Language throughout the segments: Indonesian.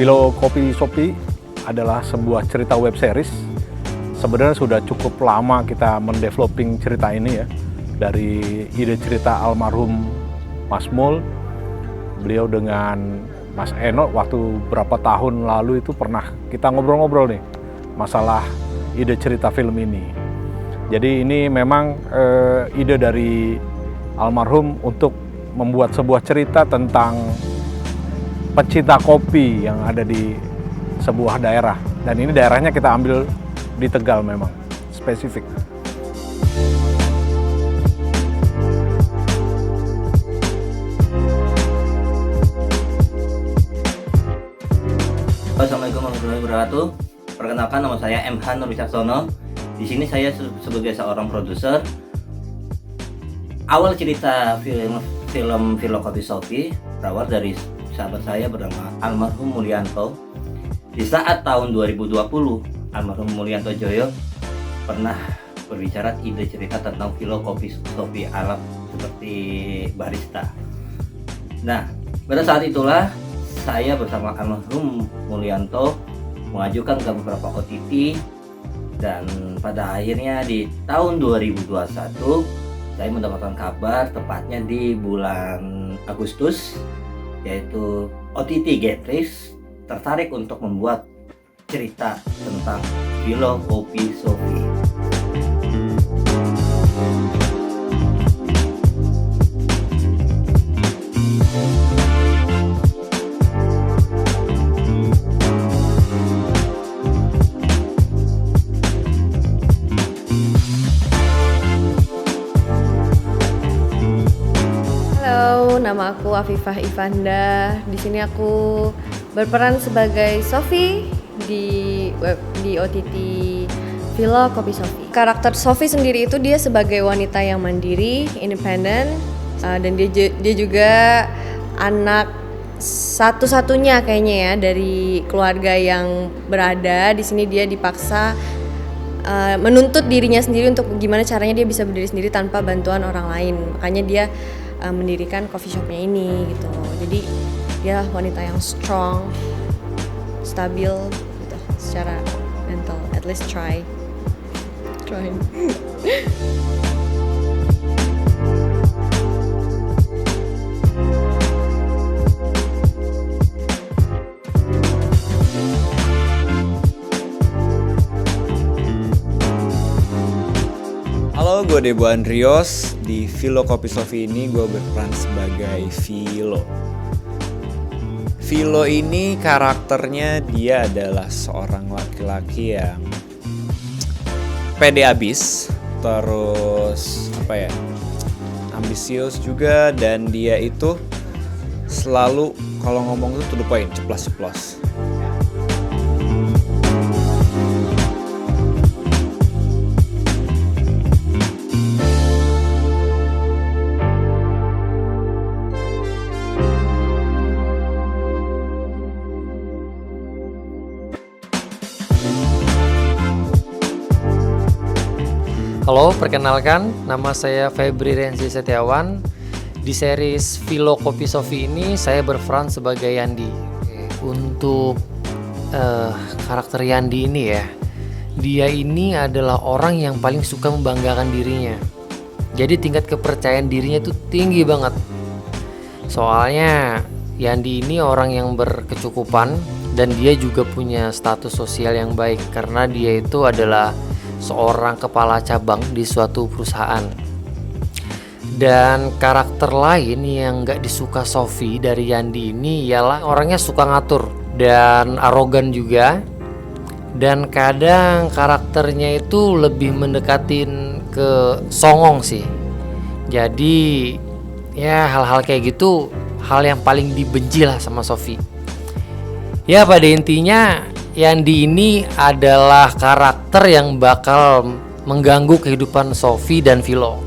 Philo Kopi Sopi adalah sebuah cerita web series. Sebenarnya sudah cukup lama kita mendeveloping cerita ini ya. Dari ide cerita almarhum Mas Mul, beliau dengan Mas Eno waktu berapa tahun lalu itu pernah kita ngobrol-ngobrol nih masalah ide cerita film ini. Jadi ini memang ide dari almarhum untuk membuat sebuah cerita tentang pecinta kopi yang ada di sebuah daerah. Dan ini daerahnya kita ambil di Tegal memang, spesifik. Assalamualaikum warahmatullahi wabarakatuh. Perkenalkan, nama saya MH Nur Wicaksono. Di sini saya sebagai seorang produser. Awal cerita film Philo Kopi Sopi berawal dari sahabat saya bernama almarhum Mulyanto. Di saat tahun 2020, almarhum Mulyanto Joyo pernah berbicara ide cerita tentang Philo Kopi Sopi alam seperti barista. Nah, pada saat itulah saya bersama almarhum Mulyanto mengajukan ke beberapa OTT, dan pada akhirnya di tahun 2021 saya mendapatkan kabar tepatnya di bulan Agustus, yaitu OTT Gateris tertarik untuk membuat cerita tentang Philo Kopi Sopi. Nama aku Afifah Ivanda. Di sini aku berperan sebagai Sofi di OTT Philo Kopi Sopi. Karakter Sofi sendiri itu dia sebagai wanita yang mandiri, independen, dan dia juga anak satu-satunya kayaknya ya dari keluarga yang berada di sini. Dia dipaksa menuntut dirinya sendiri untuk gimana caranya dia bisa berdiri sendiri tanpa bantuan orang lain. Makanya dia mendirikan coffee shopnya ini gitu. Jadi dia wanita yang strong, stabil gitu secara mental. At least try. Halo, gue Debo Andrios. Di Philo Kopi Sopi ini gue berperan sebagai Philo. Philo ini karakternya dia adalah seorang laki-laki yang pede abis, terus ambisius juga, dan dia itu selalu kalau ngomong itu to the point, ceplas-ceplos. Halo, perkenalkan, nama saya Febri Renzi Setiawan. Di series Philo Kopi Sopi ini saya berperan sebagai Yandi. Untuk karakter Yandi ini ya, dia ini adalah orang yang paling suka membanggakan dirinya. Jadi tingkat kepercayaan dirinya itu tinggi banget. Soalnya Yandi ini orang yang berkecukupan dan dia juga punya status sosial yang baik karena dia itu adalah seorang kepala cabang di suatu perusahaan. Dan karakter lain yang gak disuka Sofi dari Yandi ini ialah orangnya suka ngatur dan arogan juga. Dan kadang karakternya itu lebih mendekatin ke songong sih. Jadi ya hal-hal kayak gitu hal yang paling dibenci lah sama Sofi. Ya pada intinya Yandi ini adalah karakter yang bakal mengganggu kehidupan Sofi dan Philo.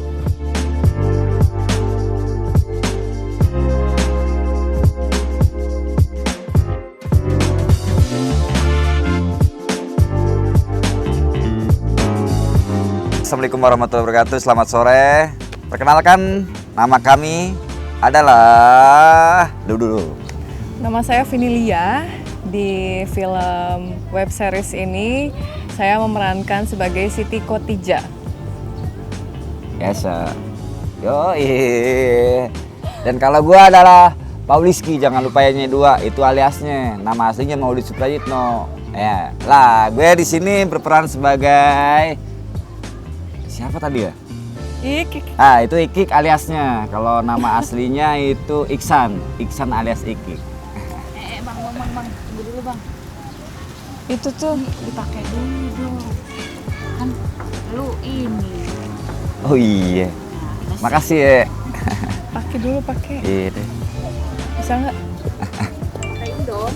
Assalamualaikum warahmatullahi wabarakatuh. Selamat sore. Perkenalkan, nama kami adalah Nama saya Vinilia. Di film web series ini saya memerankan sebagai Siti Khotijah. Biasa. Yoi. Dan kalau gua adalah Pauliski, jangan lupa yang dua, itu aliasnya. Nama aslinya Maulid Suprayitno. Ya, lah gue di sini berperan sebagai siapa tadi ya? Ikik. Ah, itu Ikik aliasnya. Kalau nama aslinya itu Iksan alias Ikik. Bang, tunggu dulu bang. Itu tuh Dipakai dulu dong. Kan lu ini. Oh iya. Makasih ya. pakai dulu pakai. Iya deh. Bisa nggak? dong.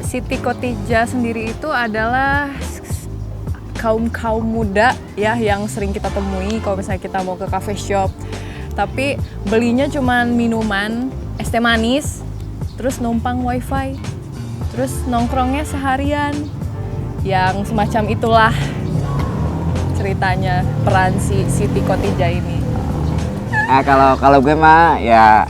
Siti Khotijah sendiri itu adalah kaum muda ya yang sering kita temui kalau misalnya kita mau ke cafe shop. Tapi belinya cuman minuman, es teh manis, terus numpang wifi, terus nongkrongnya seharian. Yang semacam itulah ceritanya peran si Siti Khotijah ini. Nah kalau gue mah ya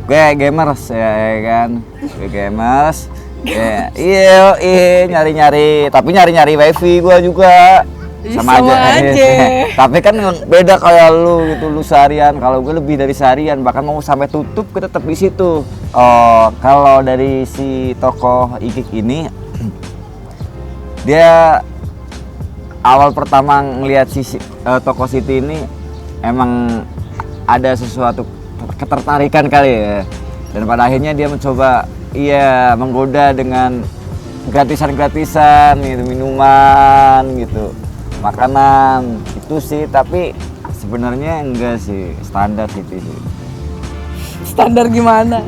gue gamers ya kan, gue gamers. Ya, iya nyari-nyari, tapi nyari-nyari wifi gue juga sama aja. Tapi kan beda kayak lu gitu, lu seharian. Kalau gue lebih dari seharian, bahkan mau sampai tutup kita tetap di situ. Oh, kalau dari si tokoh Ikik ini, dia awal pertama ngelihat si tokoh Siti ini emang ada sesuatu ketertarikan kali ya. Dan pada akhirnya dia mencoba menggoda dengan gratisan gitu, minuman gitu, makanan itu sih, tapi sebenarnya enggak sih, standar gitu sih. Standar gimana?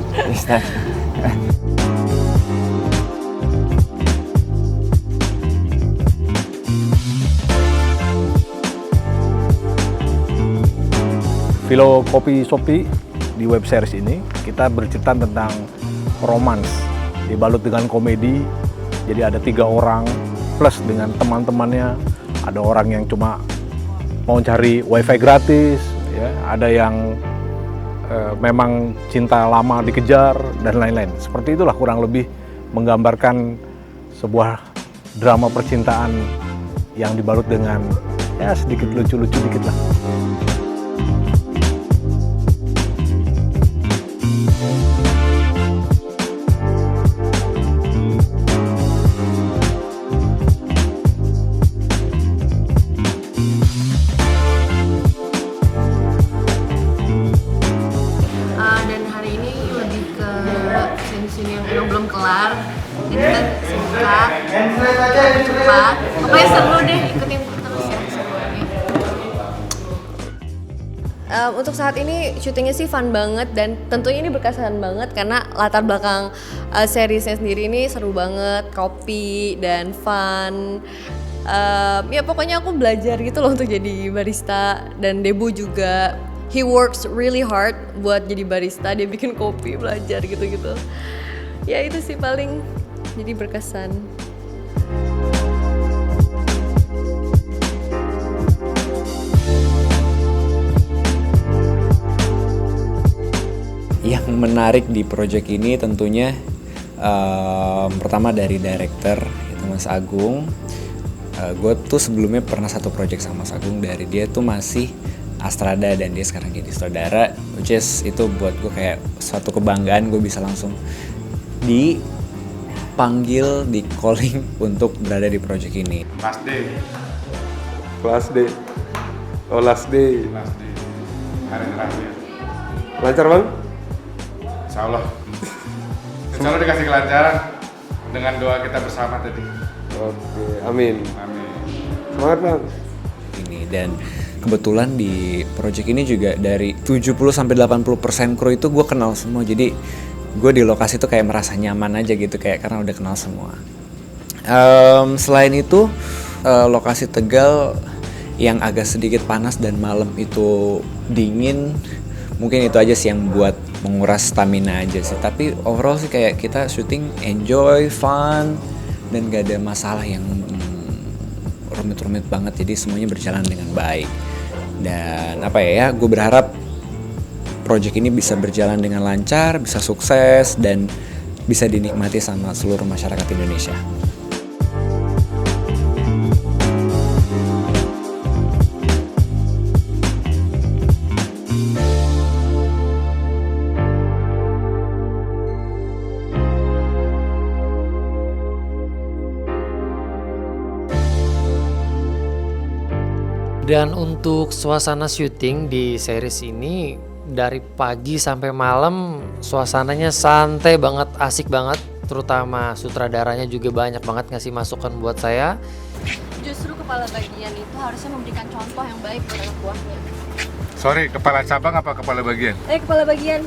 Philo Kopi Sopi di web series ini kita bercerita tentang romans dibalut dengan komedi. Jadi ada 3 orang plus dengan teman-temannya. Ada orang yang cuma mau cari wifi gratis, ya. Ada yang memang cinta lama dikejar dan lain-lain. Seperti itulah kurang lebih menggambarkan sebuah drama percintaan yang dibalut dengan ya sedikit lucu-lucu dikit lah. Dan hari ini lebih ke scene yang belum kelar, jadi kita suka cepat. Pokoknya seru deh, ikutin terus ya seruannya. Untuk saat ini syutingnya sih fun banget dan tentunya ini berkesan banget karena latar belakang seriesnya sendiri ini seru banget, kopi dan fun. Ya pokoknya aku belajar gitu loh untuk jadi barista, dan Debu juga he works really hard buat jadi barista, dia bikin kopi, belajar gitu-gitu. Ya itu sih paling jadi berkesan. Yang menarik di project ini tentunya pertama dari director itu Mas Agung. Gue tuh sebelumnya pernah satu project sama Mas Agung, dari dia tuh masih Astrada dan dia sekarang jadi sutradara, which is itu buat gue kayak suatu kebanggaan, gue bisa langsung dipanggil, di calling untuk berada di project ini. Kelas D. Oh, last day. Hari terakhir. Lancar bang? Insya Allah. Insya Allah dikasih kelancaran dengan doa kita bersama tadi. Oke, amin. Amin. Semangat bang. Ini dan kebetulan di project ini juga dari 70-80% kru itu gue kenal semua, jadi gue di lokasi tuh kayak merasa nyaman aja gitu, kayak karena udah kenal semua. Selain itu lokasi Tegal yang agak sedikit panas dan malam itu dingin, mungkin itu aja sih yang buat menguras stamina aja sih. Tapi overall sih kayak kita syuting enjoy, fun, dan gak ada masalah yang rumit-rumit banget, jadi semuanya berjalan dengan baik. Dan gue berharap project ini bisa berjalan dengan lancar, bisa sukses, dan bisa dinikmati sama seluruh masyarakat Indonesia. Dan untuk suasana syuting di series ini dari pagi sampai malam suasananya santai banget, asik banget. Terutama sutradaranya juga banyak banget ngasih masukan buat saya. Justru kepala bagian itu harusnya memberikan contoh yang baik buat anak buahnya. Sorry, kepala cabang apa kepala bagian? Kepala bagian.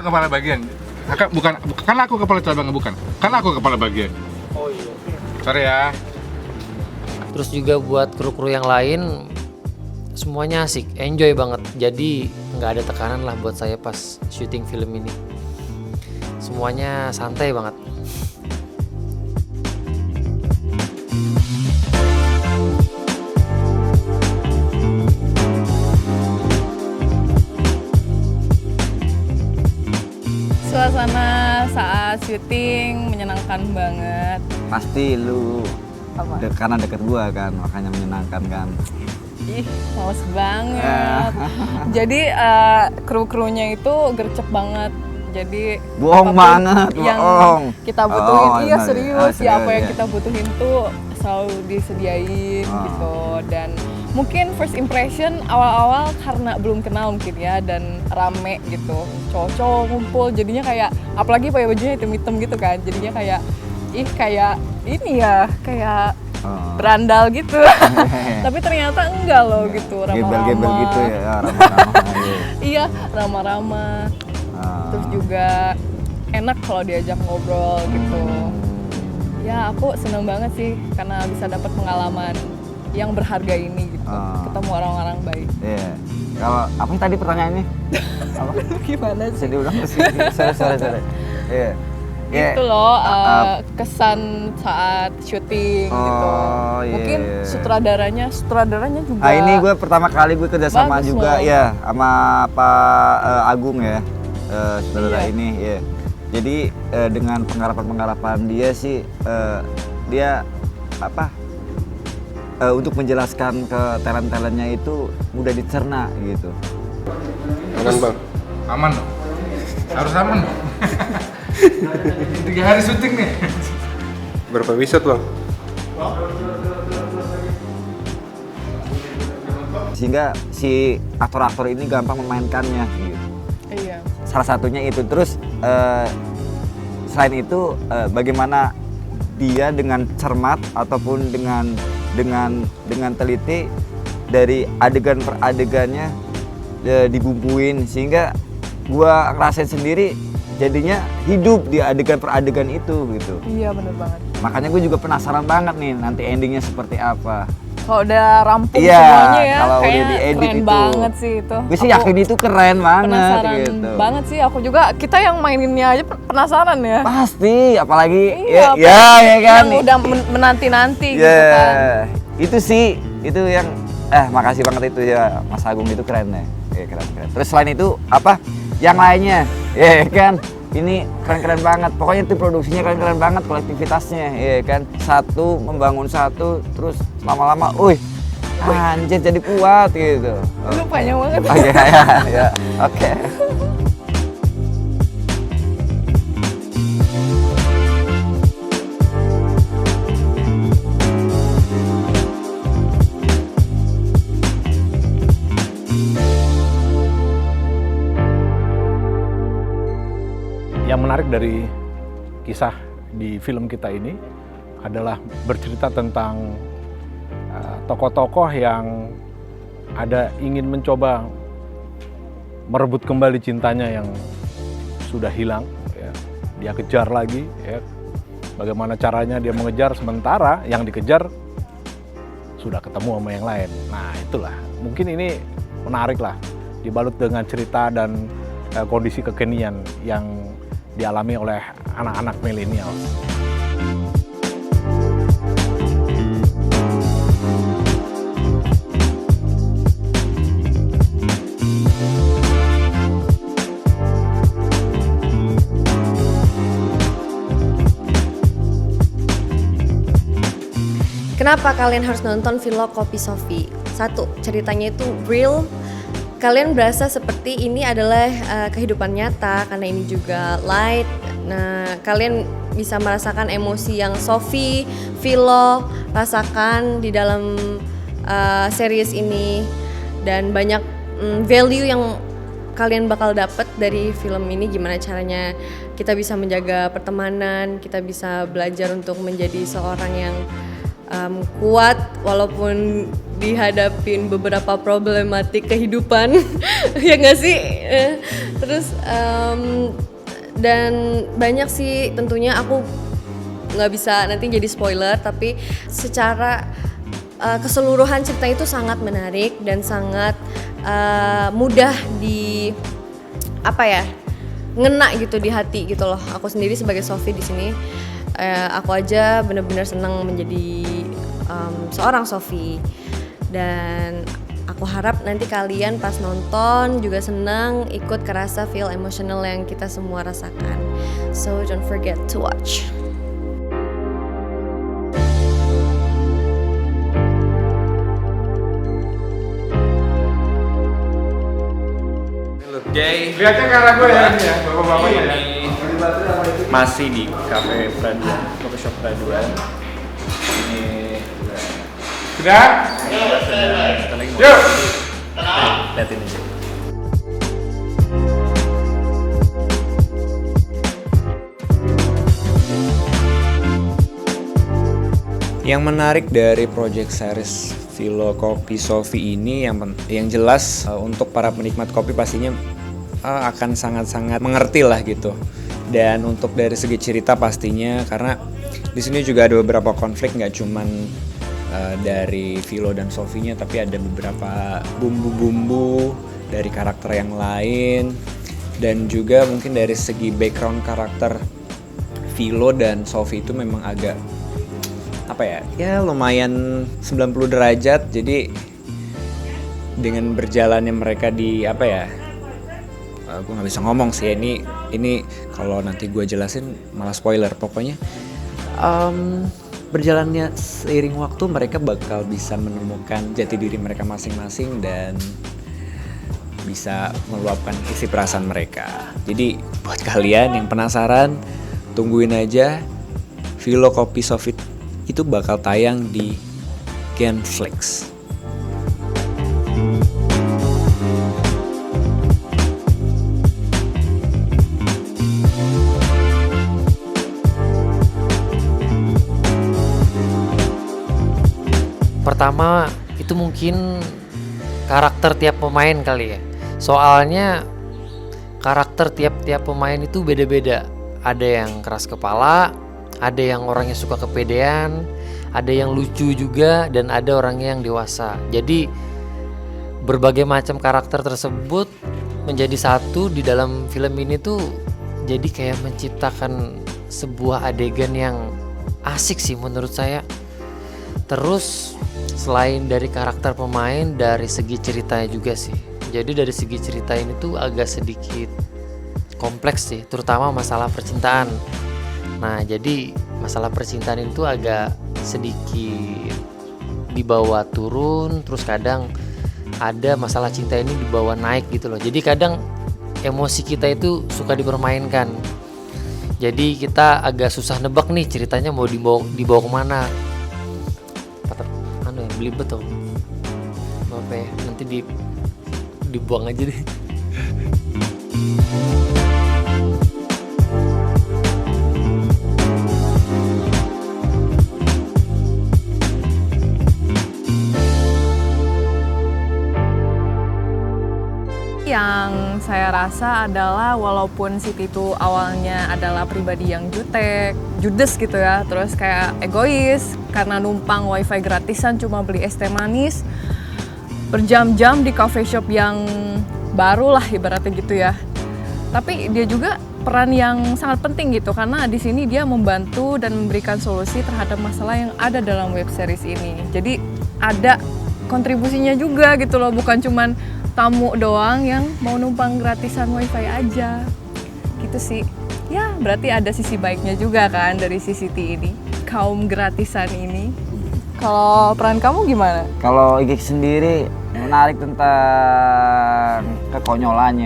Kepala bagian. Bukan, kan aku kepala cabang, bukan? Kan aku kepala bagian. Oh iya. Sorry ya. Terus juga buat kru-kru yang lain semuanya asik, enjoy banget. Jadi nggak ada tekanan lah buat saya pas syuting film ini. Semuanya santai banget. Suasana saat syuting menyenangkan banget. Pasti lu Apa? karena deket gua kan, makanya menyenangkan kan. Ih, males banget. Jadi kru-krunya itu gercep banget. Jadi Bohong apapun banget, yang bohong. kita butuhin, Oh, iya benar. serius ya, apa yang ya. kita butuhin tuh selalu disediain gitu. Dan mungkin first impression awal-awal karena belum kenal mungkin ya, dan rame gitu, cowok-cowok ngumpul, jadinya kayak, apalagi pakai bajunya hitam-hitam gitu kan, jadinya kayak kayak ini ya, kayak berandal gitu. Tapi ternyata enggak loh gitu, ramah-ramah. Gebel-gebel gitu ya, ramah-ramah. Iya, ramah-ramah. Terus juga enak kalau diajak ngobrol gitu. Ya aku seneng banget sih karena bisa dapat pengalaman yang berharga ini gitu. Ketemu orang-orang baik. Iya. Kalau apa sih tadi pertanyaannya? Apa? Gimana Bisa sih? diulang sih? Sorry. Iya. Itu loh kesan saat syuting gitu. iya, Mungkin iya. sutradaranya juga. Ah ini gue pertama kali gue kerja sama Bagus juga loh. ya sama Pak Agung ya, saudara Iya. ini ya. Jadi dengan penggarapan dia sih dia apa untuk menjelaskan ke talent-talentnya itu mudah dicerna gitu. Aman bang. Aman dong. Harus aman dong. 3 hari syuting nih. Berapa episode bang? Sehingga si aktor-aktor ini gampang memainkannya gitu. Iya. Salah satunya itu. Terus selain itu bagaimana dia dengan cermat ataupun dengan teliti dari adegan per adegannya dibumbuin sehingga gua ngerasain sendiri jadinya hidup di adegan per adegan itu gitu. Iya bener banget. Makanya gue juga penasaran banget nih nanti endingnya seperti apa. Kalau udah rampung Iya, semuanya ya, kalau udah kayaknya diedit keren itu. banget sih itu. Gue sih Aku yakin itu keren banget penasaran gitu. banget sih, aku juga, kita yang maininnya aja penasaran ya. Pasti, apalagi Iya, ya kan. yang udah menanti-nanti Ya, gitu kan. itu sih, itu yang makasih banget itu ya Mas Agung, itu keren ya. Ya keren. Terus selain itu apa? Yang lainnya, ya kan. Ini keren-keren banget. Pokoknya itu produksinya keren-keren banget, kolektivitasnya, ya kan. Satu membangun satu, terus lama-lama, anjir jadi kuat gitu. Lu panjang banget. Oh, ya. Oke. Yang menarik dari kisah di film kita ini adalah bercerita tentang tokoh-tokoh yang ada ingin mencoba merebut kembali cintanya yang sudah hilang, ya. Dia kejar lagi, ya. Bagaimana caranya dia mengejar sementara yang dikejar sudah ketemu sama yang lain. Nah itulah, mungkin ini menarik lah, dibalut dengan cerita dan kondisi kekinian yang dialami oleh anak-anak milenial. Kenapa kalian harus nonton Vlog Kopi Sofi? Satu, ceritanya itu real. Kalian berasa seperti ini adalah kehidupan nyata karena ini juga light. Nah, kalian bisa merasakan emosi yang Sofi, Vilo rasakan di dalam series ini, dan banyak value yang kalian bakal dapat dari film ini. Gimana caranya kita bisa menjaga pertemanan, kita bisa belajar untuk menjadi seorang yang kuat walaupun dihadapin beberapa problematik kehidupan. Ya nggak sih? Terus dan banyak sih, tentunya aku nggak bisa nanti jadi spoiler, tapi secara keseluruhan cerita itu sangat menarik dan sangat mudah di ngena gitu di hati gitu loh. Aku sendiri sebagai Sofi di sini, aku aja benar-benar senang menjadi seorang Sofi, dan aku harap nanti kalian pas nonton juga senang, ikut kerasa feel emotional yang kita semua rasakan. So don't forget to watch. Jay, Lihatnya ke arah gue ya, ini ya, bapak-bapaknya ya. masih di Cafe Praduan, Coffee Shop Praduan. Ini Sudah? Yuk! liatin aja. Yang menarik dari project series Vlog Kopi Sofi ini yang jelas untuk para penikmat kopi pastinya akan sangat-sangat mengerti lah gitu. Dan untuk dari segi cerita pastinya, karena di sini juga ada beberapa konflik, nggak cuman dari Vilo dan Sofinya, tapi ada beberapa bumbu-bumbu dari karakter yang lain, dan juga mungkin dari segi background karakter Vilo dan Sofi itu memang agak lumayan 90 derajat. Jadi dengan berjalannya mereka di gue nggak bisa ngomong sih, ini kalau nanti gue jelasin malah spoiler. Pokoknya berjalannya seiring waktu mereka bakal bisa menemukan jati diri mereka masing-masing dan bisa meluapkan isi perasaan mereka. Jadi buat kalian yang penasaran, tungguin aja Vlog Kopi Sofi itu bakal tayang di Genflix. Pertama itu mungkin karakter tiap pemain kali ya. Soalnya karakter tiap pemain itu beda-beda. Ada yang keras kepala, ada yang orangnya suka kepedean, ada yang lucu juga, dan ada orangnya yang dewasa. Jadi berbagai macam karakter tersebut menjadi satu di dalam film ini tuh, jadi kayak menciptakan sebuah adegan yang asik sih menurut saya. Terus selain dari karakter pemain, dari segi ceritanya juga sih. Jadi dari segi cerita ini tuh agak sedikit kompleks sih, terutama masalah percintaan. Nah, jadi masalah percintaan itu agak sedikit dibawa turun, terus kadang ada masalah cinta ini dibawa naik gitu loh. Jadi kadang emosi kita itu suka dipermainkan. Jadi kita agak susah nebak nih ceritanya mau dibawa kemana. Belibet tuh. Apa ya? Nanti dibuang aja deh. Yang saya rasa adalah walaupun Siti itu awalnya adalah pribadi yang judes gitu ya, terus kayak egois karena numpang wifi gratisan cuma beli es teh manis berjam-jam di coffee shop yang baru lah ibaratnya gitu ya. Tapi dia juga peran yang sangat penting gitu, karena di sini dia membantu dan memberikan solusi terhadap masalah yang ada dalam web series ini. Jadi ada kontribusinya juga gitu loh, bukan cuman tamu doang yang mau numpang gratisan wifi aja gitu sih. Ya berarti ada sisi baiknya juga kan dari si Siti ini, kaum gratisan ini. Kalau peran kamu gimana? Kalau Igik sendiri menarik tentang kekonyolan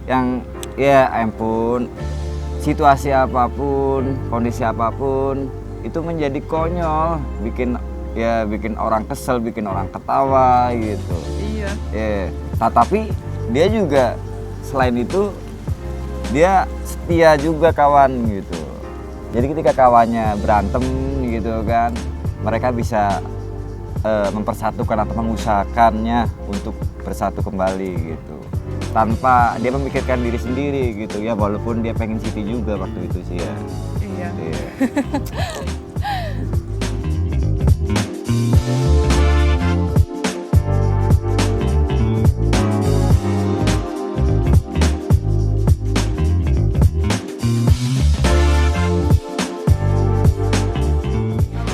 yang ya ampun, situasi apapun, kondisi apapun itu menjadi konyol, bikin orang kesel, bikin orang ketawa gitu. Iya. Nah, tapi dia juga selain itu dia setia juga kawan gitu. Jadi ketika kawannya berantem gitu kan, mereka bisa mempersatukan atau mengusahakannya untuk bersatu kembali gitu. Tanpa dia memikirkan diri sendiri gitu ya, walaupun dia pengen Siti juga waktu itu sih ya. Iya.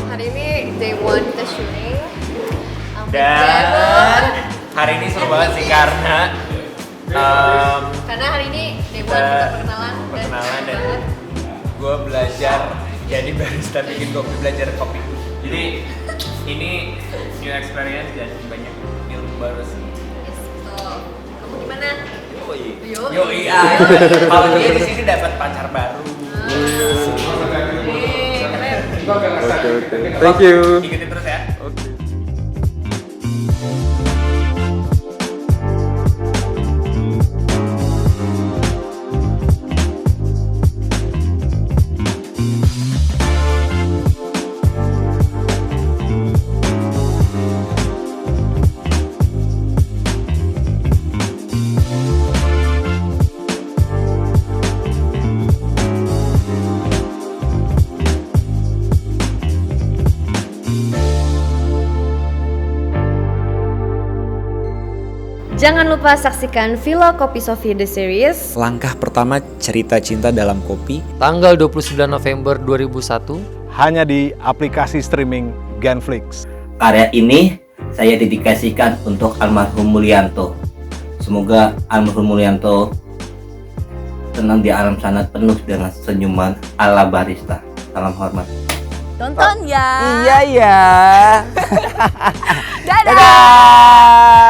Hari ini day one kita shooting. Dan hari ini seru banget sih karena Karena hari ini day one kita perkenalan dan gue belajar jadi barista bikin kopi, belajar kopi. Jadi ini new experience dan banyak ilmu baru sih. Kamu gimana? Yoi. Kalau dia di sini dapat pacar baru. Oke. Thank you. Ikutin terus ya. Jangan lupa saksikan Vilo Kopi Sofi The Series. Langkah pertama cerita cinta dalam kopi. Tanggal 29 November 2001. Hanya di aplikasi streaming Genflix. Karya ini saya dedikasikan untuk almarhum Mulyanto. Semoga almarhum Mulyanto tenang di alam sana penuh dengan senyuman ala barista. Salam hormat. Tonton ya. Iya ya. Dadah. Dadah.